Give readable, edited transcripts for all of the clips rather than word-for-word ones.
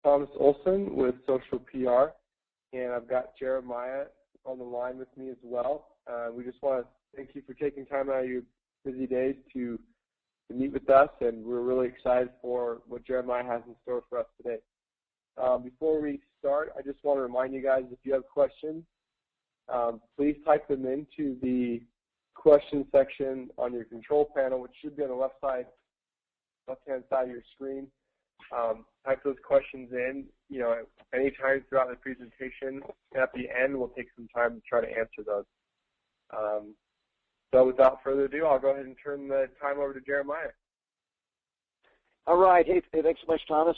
Thomas Olson with Social PR, and I've got Jeremiah on the line with me as well. We just want to thank you for taking time out of your busy days to meet with us, and we're really excited for what Jeremiah has in store for us today. Before we start, I just want to remind you guys, if you have questions, please type them into the question section on your control panel, which should be on the left-hand side of your screen. Type those questions in, anytime throughout the presentation. At the end, we'll take some time to try to answer those. So without further ado, I'll go ahead and turn the time over to Jeremiah. All right. Hey, thanks so much, Thomas.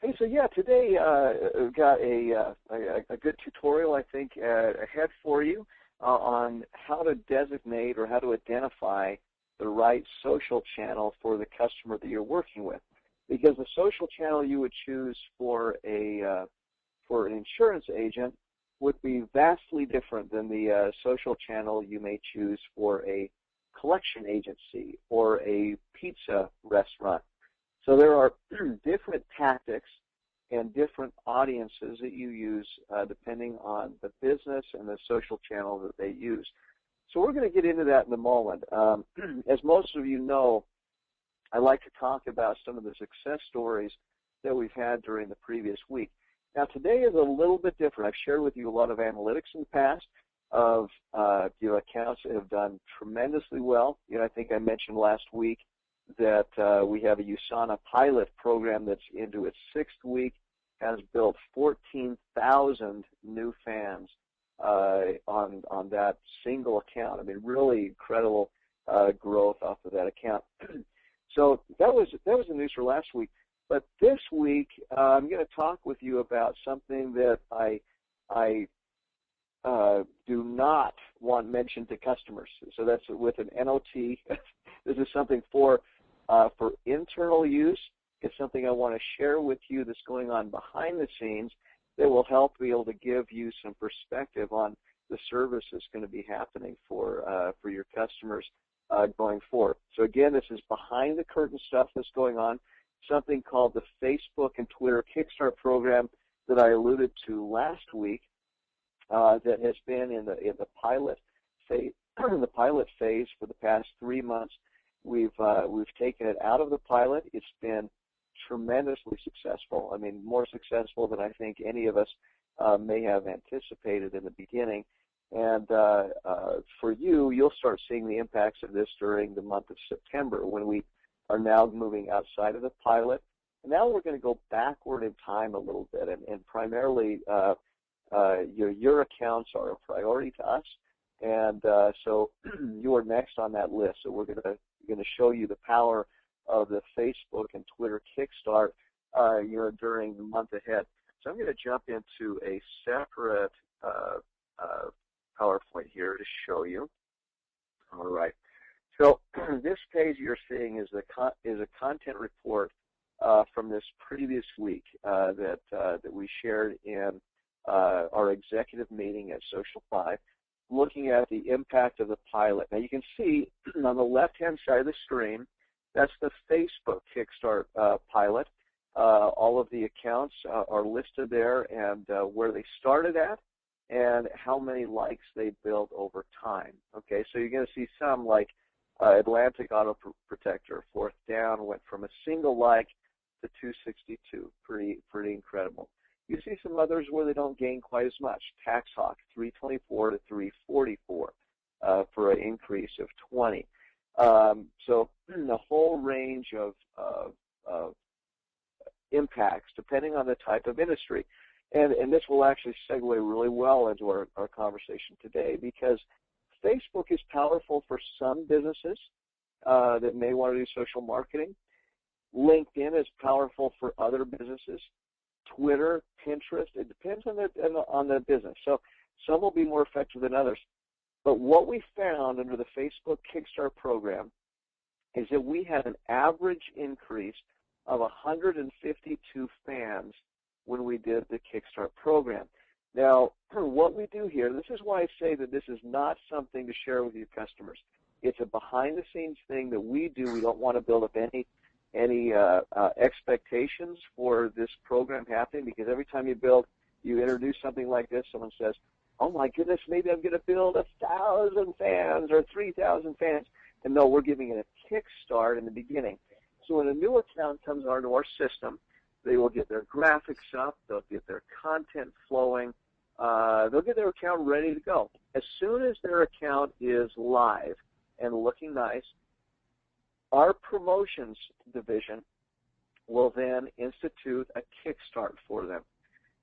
Hey, so yeah, today we've got a good tutorial, I think, ahead for you on how to designate or how to identify the right social channel for the customer that you're working with. Because the social channel you would choose for an insurance agent would be vastly different than the social channel you may choose for a collection agency or a pizza restaurant. So there are different tactics and different audiences that you use depending on the business and the social channel that they use. So we're going to get into that in a moment. As most of you know, I like to talk about some of the success stories that we've had during the previous week. Now, today is a little bit different. I've shared with you a lot of analytics in the past of accounts that have done tremendously well. I think I mentioned last week that we have a USANA pilot program that's into its 6th week, has built 14,000 new fans on that single account. I mean, really incredible growth off of that account. So that was the news for last week. But this week, I'm going to talk with you about something that I do not want mentioned to customers. So that's with an NOT. This is something for internal use. It's something I want to share with you that's going on behind the scenes that will help be able to give you some perspective on the service that's going to be happening for your customers going forward. So again, this is behind the curtain stuff that's going on, something called the Facebook and Twitter Kickstart program that I alluded to last week that has been in the pilot phase, for the past 3 months. We've taken it out of the pilot. It's been tremendously successful. I mean, more successful than I think any of us may have anticipated in the beginning. And for you'll start seeing the impacts of this during the month of September when we are now moving outside of the pilot. And now we're going to go backward in time a little bit, and primarily your accounts are a priority to us, and so you are next on that list. So we're going to show you the power of the Facebook and Twitter Kickstart during the month ahead. So I'm going to jump into a separate PowerPoint here to show you. All right. So this page you're seeing is a content report from this previous week that we shared in our executive meeting at Social 5, looking at the impact of the pilot. Now you can see on the left-hand side of the screen, that's the Facebook Kickstart pilot. All of the accounts are listed there, and where they started at and how many likes they built over time. Okay, so you're going to see some like Atlantic Auto Protector, Fourth Down, went from a single like to 262. Pretty incredible. You see some others where they don't gain quite as much. Tax Hawk, 324 to 344 for an increase of 20. So the whole range of impacts depending on the type of industry. And this will actually segue really well into our conversation today, because Facebook is powerful for some businesses that may want to do social marketing. LinkedIn is powerful for other businesses. Twitter, Pinterest, it depends on the business. So some will be more effective than others. But what we found under the Facebook Kickstart program is that we had an average increase of 152 fans when we did the Kickstart program. Now, what we do here, this is why I say that this is not something to share with your customers. It's a behind-the-scenes thing that we do. We don't want to build up any expectations for this program happening? Because every time you introduce something like this, someone says, "Oh my goodness, maybe I'm going to build 1,000 fans or 3,000 fans." And no, we're giving it a kickstart in the beginning. So when a new account comes onto our system, they will get their graphics up, they'll get their content flowing, they'll get their account ready to go. As soon as their account is live and looking nice, our promotions division will then institute a kickstart for them.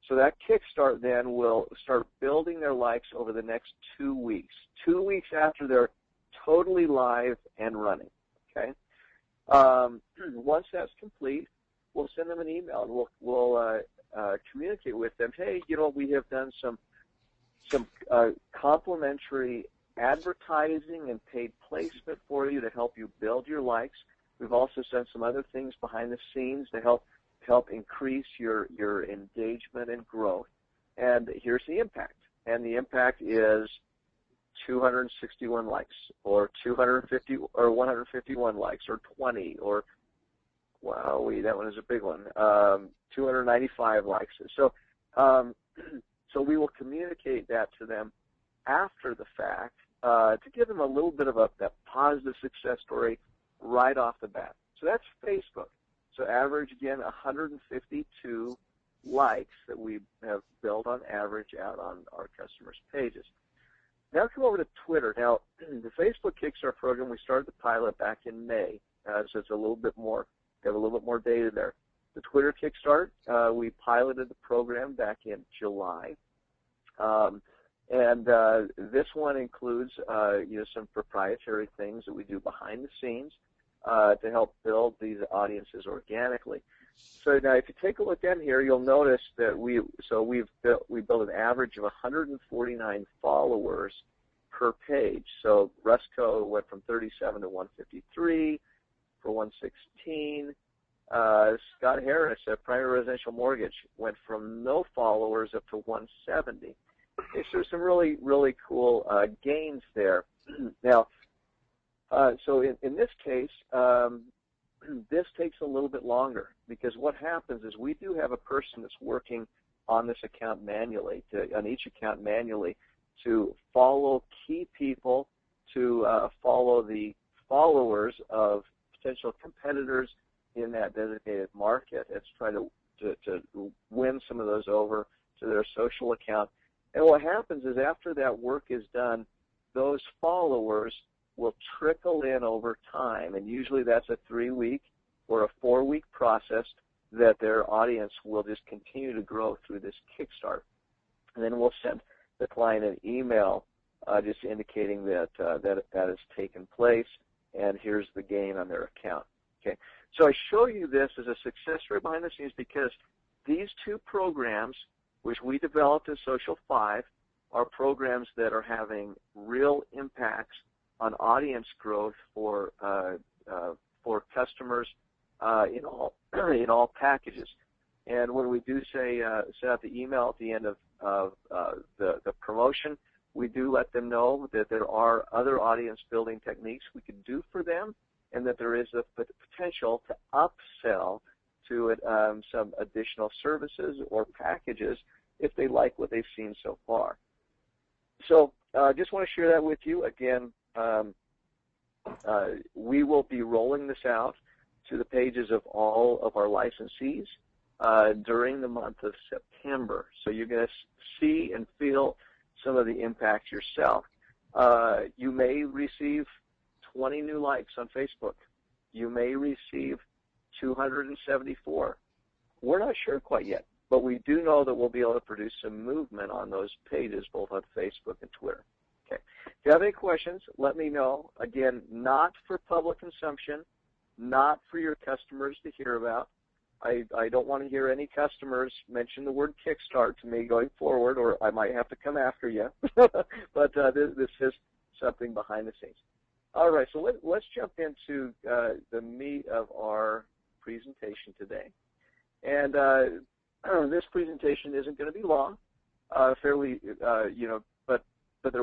So that kickstart then will start building their likes over the next 2 weeks. 2 weeks after they're totally live and running. Okay. Once that's complete, we'll send them an email and we'll communicate with them. Hey, we have done some complimentary advertising and paid placement for you to help you build your likes. We've also done some other things behind the scenes to help increase your engagement and growth. And here's the impact. And the impact is 261 likes, or 250, or 151 likes, or 20, or wow, that one is a big one. 295 likes. So we will communicate that to them after the fact to give them a little bit of that positive success story right off the bat. So that's Facebook. So average, again, 152 likes that we have built on average out on our customers' pages. Now come over to Twitter. Now, the Facebook Kickstart program, we started the pilot back in May, so it's a little bit more, we have a little bit more data there. The Twitter Kickstart, we piloted the program back in July. And this one includes some proprietary things that we do behind the scenes to help build these audiences organically. So now, if you take a look down here, you'll notice that we built an average of 149 followers per page. So Rusco went from 37 to 153 for 116. Scott Harris at Primary Residential Mortgage went from no followers up to 170. Okay, so some really, really cool gains there. Now, so in this case, this takes a little bit longer, because what happens is we do have a person that's working on this account manually, on each account manually, to follow key people, to follow the followers of potential competitors in that designated market. It's trying to win some of those over to their social account. And what happens is after that work is done, those followers will trickle in over time, and usually that's a 3-week or a 4-week process that their audience will just continue to grow through this Kickstart. And then we'll send the client an email just indicating that that has taken place, and here's the gain on their account. Okay, so I show you this as a success story behind the scenes because these two programs, which we developed in Social 5, are programs that are having real impacts on audience growth for customers in all packages. And when we do send out the email at the end of the promotion, we do let them know that there are other audience building techniques we can do for them, and that there is the potential to upsell to it some additional services or packages if they like what they've seen so far. So I just want to share that with you. Again, we will be rolling this out to the pages of all of our licensees during the month of September. So you're going to see and feel some of the impact yourself. You may receive 20 new likes on Facebook. You may receive 274. We're not sure quite yet, but we do know that we'll be able to produce some movement on those pages, both on Facebook and Twitter. Okay. If you have any questions, let me know. Again, not for public consumption, not for your customers to hear about. I don't want to hear any customers mention the word Kickstart to me going forward, or I might have to come after you. But this is something behind the scenes. All right, so let's jump into the meat of our presentation today. And this presentation isn't going to be long, but there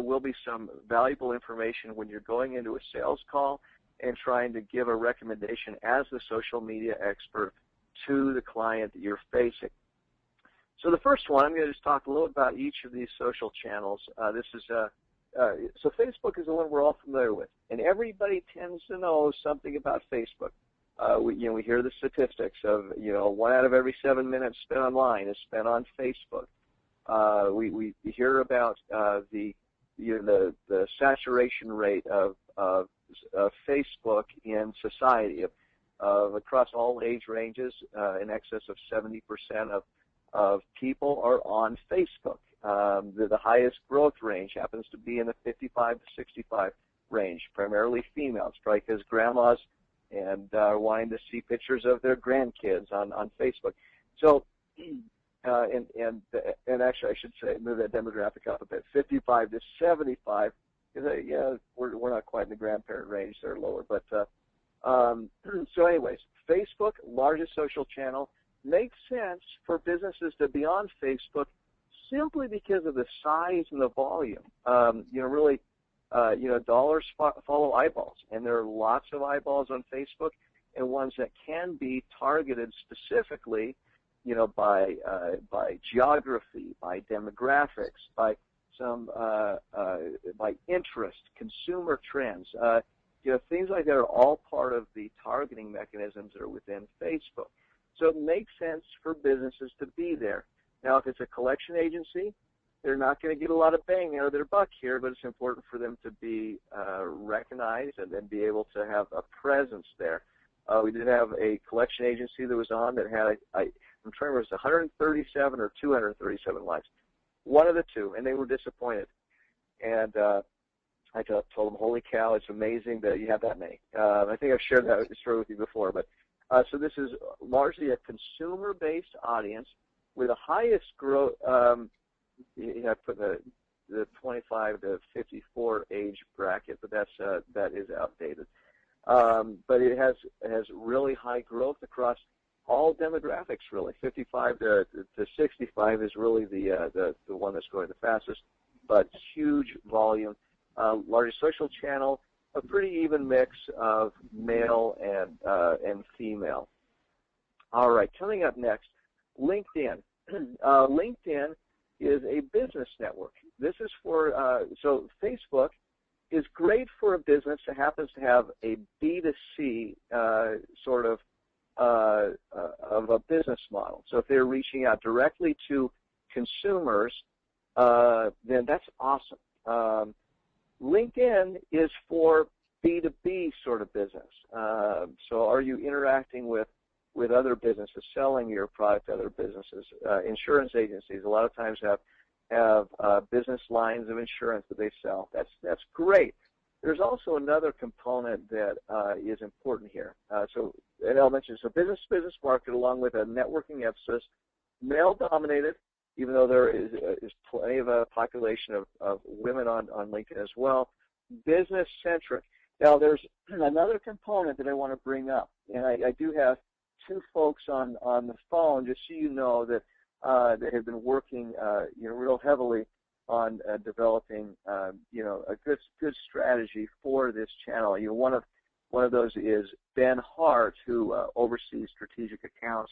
will be some valuable information when you're going into a sales call and trying to give a recommendation as the social media expert to the client that you're facing. So the first one, I'm going to just talk a little about each of these social channels. So Facebook is the one we're all familiar with, and everybody tends to know something about Facebook. We hear the statistics of 1 out of every 7 minutes spent online is spent on Facebook. We hear about the saturation rate of Facebook in society of across all age ranges. In excess of 70% of people are on Facebook. The highest growth range happens to be in the 55 to 65 range, primarily females, probably because grandmas and wanting to see pictures of their grandkids on Facebook. So, and actually, I should say move that demographic up a bit. 55 to 75, we're not quite in the grandparent range; they're lower. But so, anyways, Facebook, largest social channel, makes sense for businesses to be on Facebook simply because of the size and the volume. Dollars follow eyeballs, and there are lots of eyeballs on Facebook, and ones that can be targeted specifically, by geography, by demographics, by by interest, consumer trends. Things like that are all part of the targeting mechanisms that are within Facebook. So it makes sense for businesses to be there. Now, if it's a collection agency, they're not going to get a lot of bang out of their buck here, but it's important for them to be recognized and then be able to have a presence there. We did have a collection agency that was on that had, I'm trying to remember, it was 137 or 237 likes. One of the two, and they were disappointed. And I told them, holy cow, it's amazing that you have that many. I think I've shared that story with you before. But so this is largely a consumer-based audience with the highest growth. I put the 25 to 54 age bracket, but that is outdated. But it has really high growth across all demographics. Really, 55 to 65 is really the one that's growing the fastest, but huge volume. Largest social channel, a pretty even mix of male and female. All right, coming up next, LinkedIn. LinkedIn is a business network. This is for, so Facebook is great for a business that happens to have a B2C sort of a business model. So if they're reaching out directly to consumers, then that's awesome. LinkedIn is for B2B sort of business. So are you interacting with other businesses, selling your product to other businesses? Insurance agencies a lot of times have business lines of insurance that they sell. That's great. There's also another component that is important here. And I'll mention, so business-to-business market along with a networking emphasis, male-dominated, even though there is plenty of a population of women on LinkedIn as well, business-centric. Now, there's another component that I want to bring up, and I do have two folks on the phone, just so you know, that have been working real heavily on developing a good strategy for this channel. One of those is Ben Hart, who oversees strategic accounts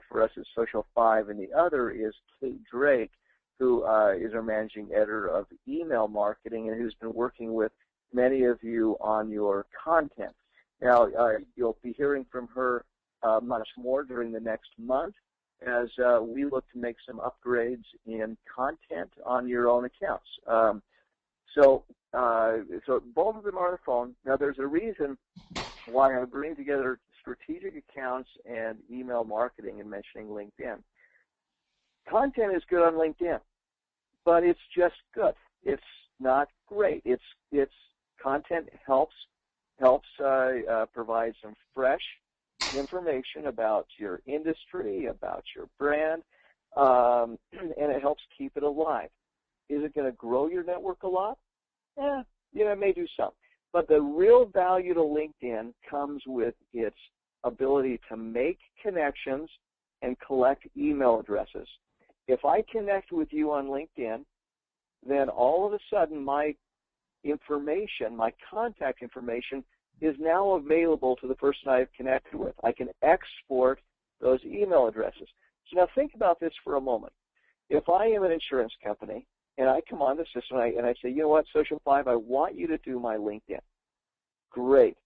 for us at Social 5, and the other is Kate Drake, who is our managing editor of email marketing and who's been working with many of you on your content. Now, you'll be hearing from her much more during the next month as we look to make some upgrades in content on your own accounts. So both of them are on the phone. Now, there's a reason why I'm bringing together strategic accounts and email marketing and mentioning LinkedIn. Content is good on LinkedIn, but it's just good. It's not great. It's content helps provide some fresh information about your industry, about your brand, and it helps keep it alive. Is it going to grow your network a lot? It may do some. But the real value to LinkedIn comes with its ability to make connections and collect email addresses. If I connect with you on LinkedIn, then all of a sudden my information, my contact information, is now available to the person I've connected with. I can export those email addresses. So now think about this for a moment. If I am an insurance company and I come on the system and I say, you know what, Social 5, I want you to do my LinkedIn. Great.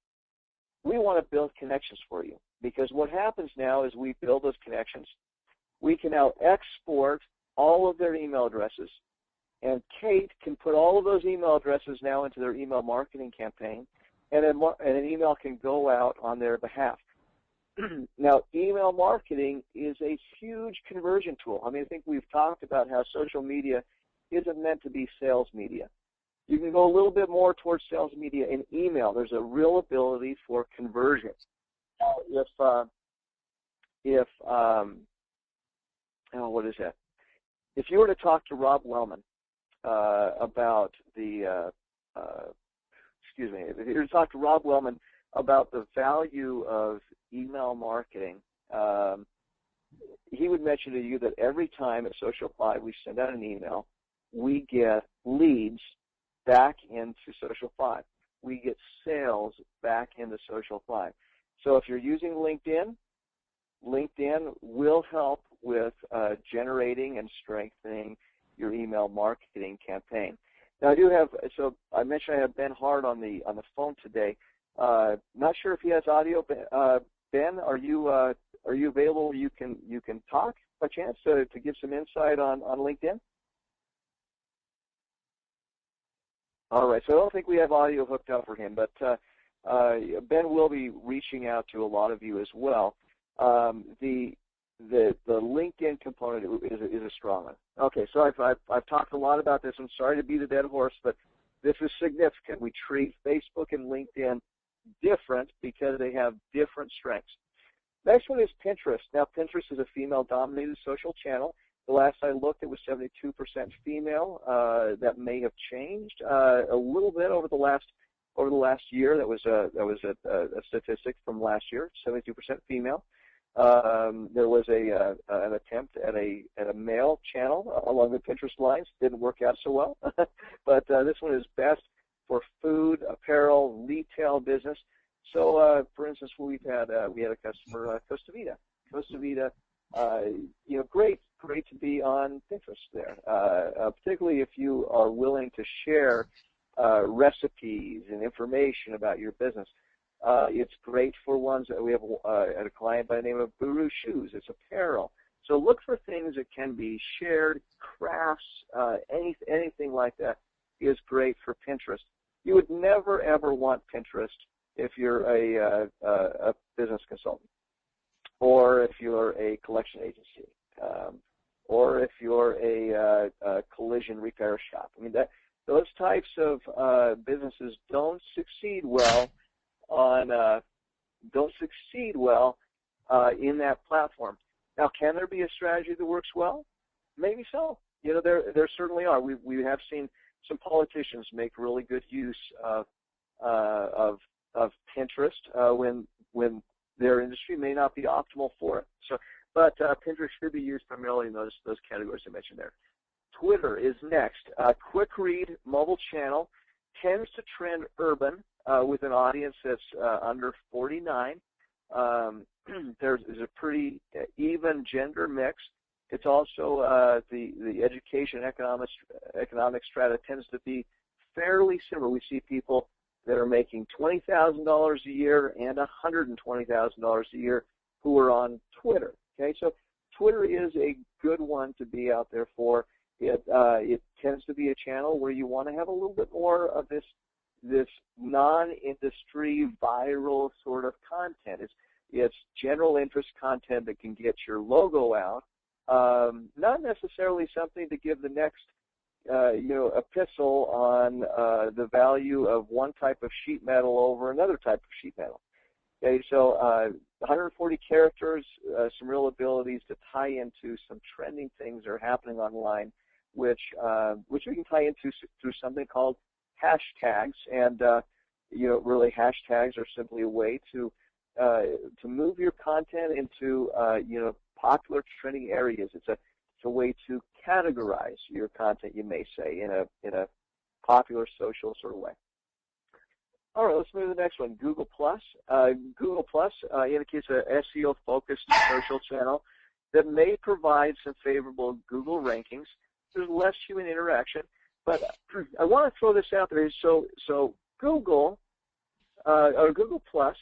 We want to build connections for you, because what happens now is we build those connections. We can now export all of their email addresses, and Kate can put all of those email addresses now into their email marketing campaign, and an email can go out on their behalf. Now, email marketing is a huge conversion tool. I mean, I think we've talked about how social media isn't meant to be sales media. You can go a little bit more towards sales media in email. There's a real ability for conversion. Now, what is that? If you were to talk to Rob Wellman about the, if you were to talk to Rob Wellman about the value of email marketing, he would mention to you that every time at Social 5 we send out an email, we get leads back into Social 5. We get sales back into Social 5. So if you're using LinkedIn, LinkedIn will help with generating and strengthening your email marketing campaign. Now I mentioned I have Ben Hart on the phone today. Not sure if he has audio. Ben, are you available? You can talk by chance to give some insight on LinkedIn. All right. So I don't think we have audio hooked up for him, but Ben will be reaching out to a lot of you as well. The LinkedIn component is a strong one. Okay, so I've talked a lot about this. I'm sorry to beat a dead horse, but this is significant. We treat Facebook and LinkedIn different because they have different strengths. Next one is Pinterest. Now, Pinterest is a female-dominated social channel. The last I looked, it was 72% female. That may have changed a little bit over the last year. That was a statistic from last year. 72% female. There was an attempt at a male channel along the Pinterest lines. Didn't work out so well, but this one is best for food, apparel, retail business. So, for instance, we had a customer, Costa Vida. Costa Vida, great to be on Pinterest there, particularly if you are willing to share recipes and information about your business. It's great for ones that we have a client by the name of Buru Shoes. It's apparel. So look for things that can be shared, crafts, anything like that is great for Pinterest. You would never, ever want Pinterest if you're a business consultant, or if you're a collection agency, or if you're a collision repair shop. I mean, those types of businesses don't succeed well in that platform. Now, can there be a strategy that works well? Maybe so. There certainly are. We have seen some politicians make really good use of Pinterest when their industry may not be optimal for it. So, but Pinterest should be used primarily in those categories I mentioned there. Twitter is next. Quick read mobile channel, tends to trend urban with an audience that's under 49. There's a pretty even gender mix. It's also the education economic strata tends to be fairly similar. We see people that are making $20,000 a year and $120,000 a year who are on Twitter. Okay, so Twitter is a good one to be out there for. It tends to be a channel where you want to have a little bit more of this non-industry viral sort of content. It's general interest content that can get your logo out, not necessarily something to give the next epistle on the value of one type of sheet metal over another type of sheet metal. Okay, so 140 characters, some real abilities to tie into some trending things that are happening online, which we can tie into through something called hashtags. And really hashtags are simply a way to move your content into popular trending areas. It's a way to categorize your content, you may say, in a popular social sort of way. All right, let's move to the next one. Google Plus. Google Plus indicates a SEO-focused social channel that may provide some favorable Google rankings. There's less human interaction, but I want to throw this out there. So Google or Google Plus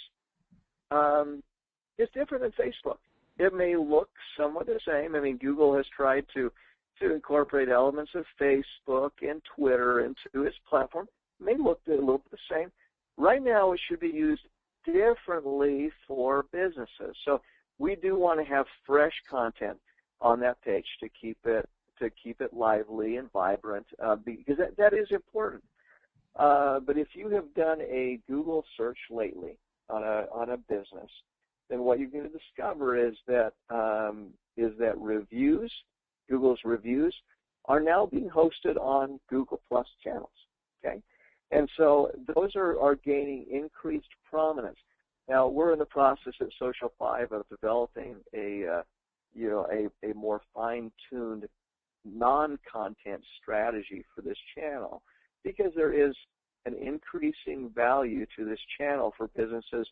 is different than Facebook. It may look somewhat the same. I mean, Google has tried to incorporate elements of Facebook and Twitter into its platform. It may look a little bit the same. Right now, it should be used differently for businesses. So we do want to have fresh content on that page to keep it lively and vibrant because that is important. But if you have done a Google search lately on a business, then what you're going to discover is that reviews, Google's reviews, are now being hosted on Google Plus channels. Okay, and so those are gaining increased prominence. Now we're in the process at Social 5 of developing a more fine-tuned non-content strategy for this channel because there is an increasing value to this channel for businesses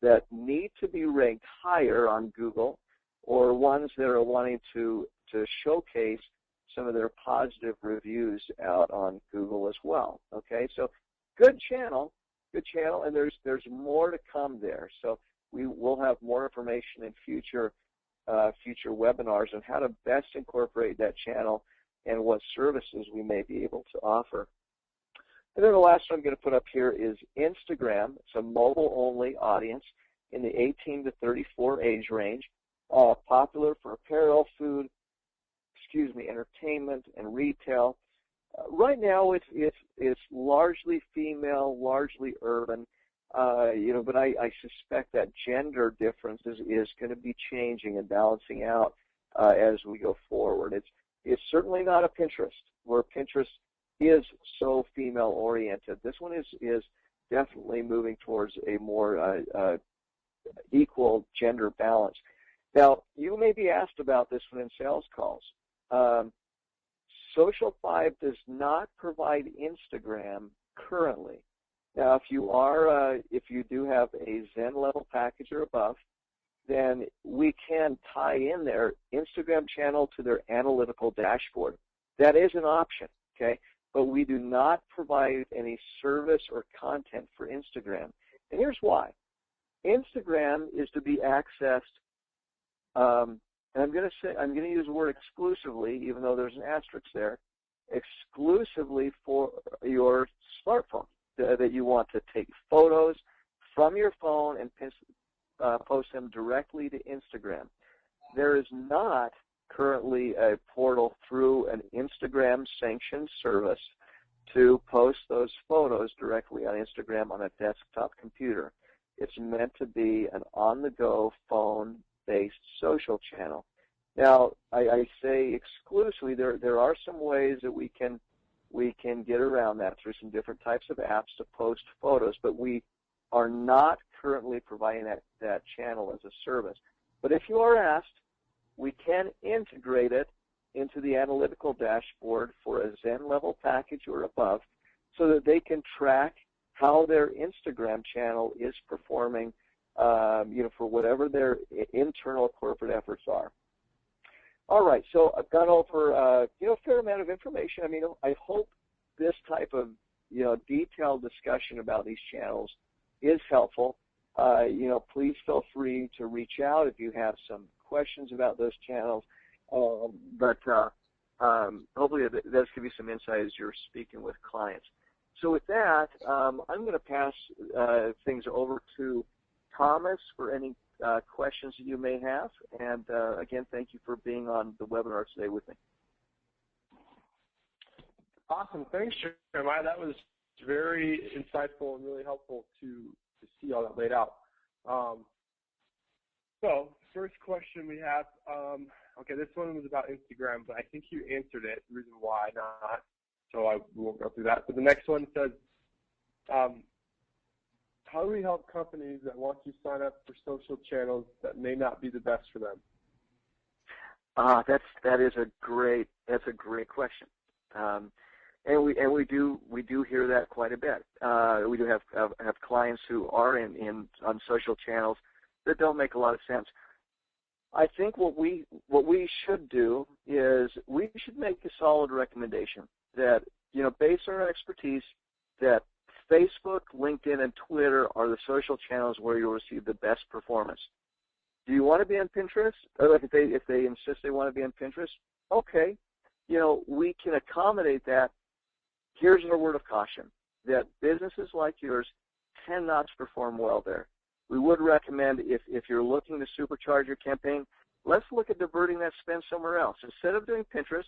that need to be ranked higher on Google or ones that are wanting to showcase some of their positive reviews out on Google as well. Okay, so good channel, and there's more to come there. So we will have more information in future webinars on how to best incorporate that channel and what services we may be able to offer. And then the last one I'm going to put up here is Instagram. It's a mobile-only audience in the 18 to 34 age range, popular for apparel, food, entertainment, and retail. Right now, it's largely female, largely urban, but I suspect that gender differences is going to be changing and balancing out as we go forward. It's certainly not a Pinterest, where Pinterest is so female-oriented. This one is definitely moving towards a more equal gender balance. Now, you may be asked about this one in sales calls. Social 5 does not provide Instagram currently. Now, if you do have a Zen level package or above, then we can tie in their Instagram channel to their analytical dashboard. That is an option, okay? But we do not provide any service or content for Instagram. And here's why. Instagram is to be accessed, and I'm going to use the word exclusively, even though there's an asterisk there, exclusively for your smartphone, that you want to take photos from your phone and post them directly to Instagram. There is not currently a portal through an Instagram sanctioned service to post those photos directly on Instagram on a desktop computer. It's meant to be an on-the-go phone-based social channel. Now, I say exclusively, there are some ways that we can get around that through some different types of apps to post photos, but we are not currently providing that channel as a service. But if you are asked, we can integrate it into the analytical dashboard for a Zen level package or above so that they can track how their Instagram channel is performing, for whatever their internal corporate efforts are. All right, so I've gone over, a fair amount of information. I mean, I hope this type of, detailed discussion about these channels is helpful. Please feel free to reach out if you have some questions about those channels. But hopefully that does give you some insight as you're speaking with clients. So with that, I'm going to pass things over to Thomas for any questions that you may have. And again, thank you for being on the webinar today with me. Awesome. Thanks, Jeremiah. That was very insightful and really helpful to see all that laid out. So first question we have, okay, this one was about Instagram, but I think you answered it, the reason why not, so I won't go through that. But the next one says, how do we help companies that want to sign up for social channels that may not be the best for them? That's a great question. And we do hear that quite a bit. We do have clients who are on social channels that don't make a lot of sense. I think what we should do is we should make a solid recommendation that, based on our expertise, that Facebook, LinkedIn, and Twitter are the social channels where you'll receive the best performance. Do you want to be on Pinterest? Or if they insist they want to be on Pinterest, okay, we can accommodate that. Here's our word of caution, that businesses like yours tend not to perform well there. We would recommend, if you're looking to supercharge your campaign, let's look at diverting that spend somewhere else. Instead of doing Pinterest,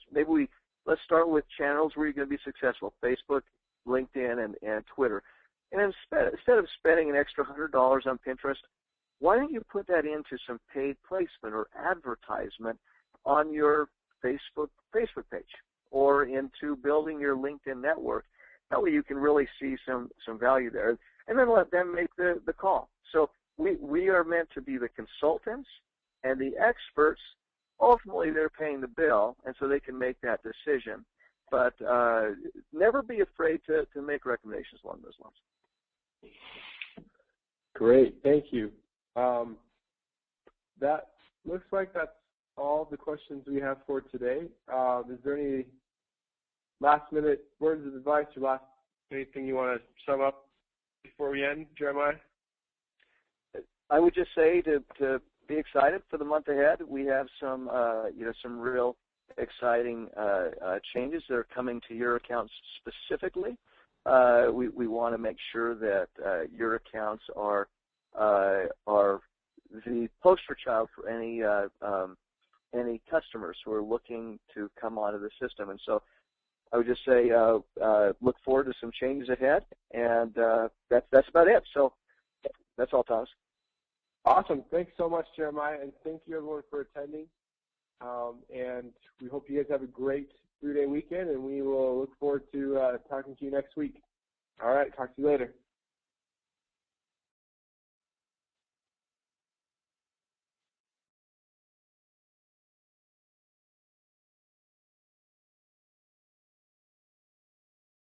let's start with channels where you're going to be successful, Facebook, LinkedIn, and Twitter. And instead of spending an extra $100 on Pinterest, why don't you put that into some paid placement or advertisement on your Facebook page, or into building your LinkedIn network? That way you can really see some value there. And then let them make the call. So we are meant to be the consultants and the experts. Ultimately, they're paying the bill, and so they can make that decision. But never be afraid to make recommendations along those lines. Great, thank you. That looks like that's all the questions we have for today. Is there any last-minute words of advice or anything you want to sum up before we end, Jeremiah? I would just say to be excited for the month ahead. We have some real exciting changes that are coming to your accounts specifically. We want to make sure that your accounts are the poster child for any customers who are looking to come onto the system. And so I would just say look forward to some changes ahead, and that's about it. So that's all, Thomas. Awesome. Thanks so much, Jeremiah, and thank you, everyone, for attending. And we hope you guys have a great 3-day weekend, and we will look forward to talking to you next week. All right, talk to you later.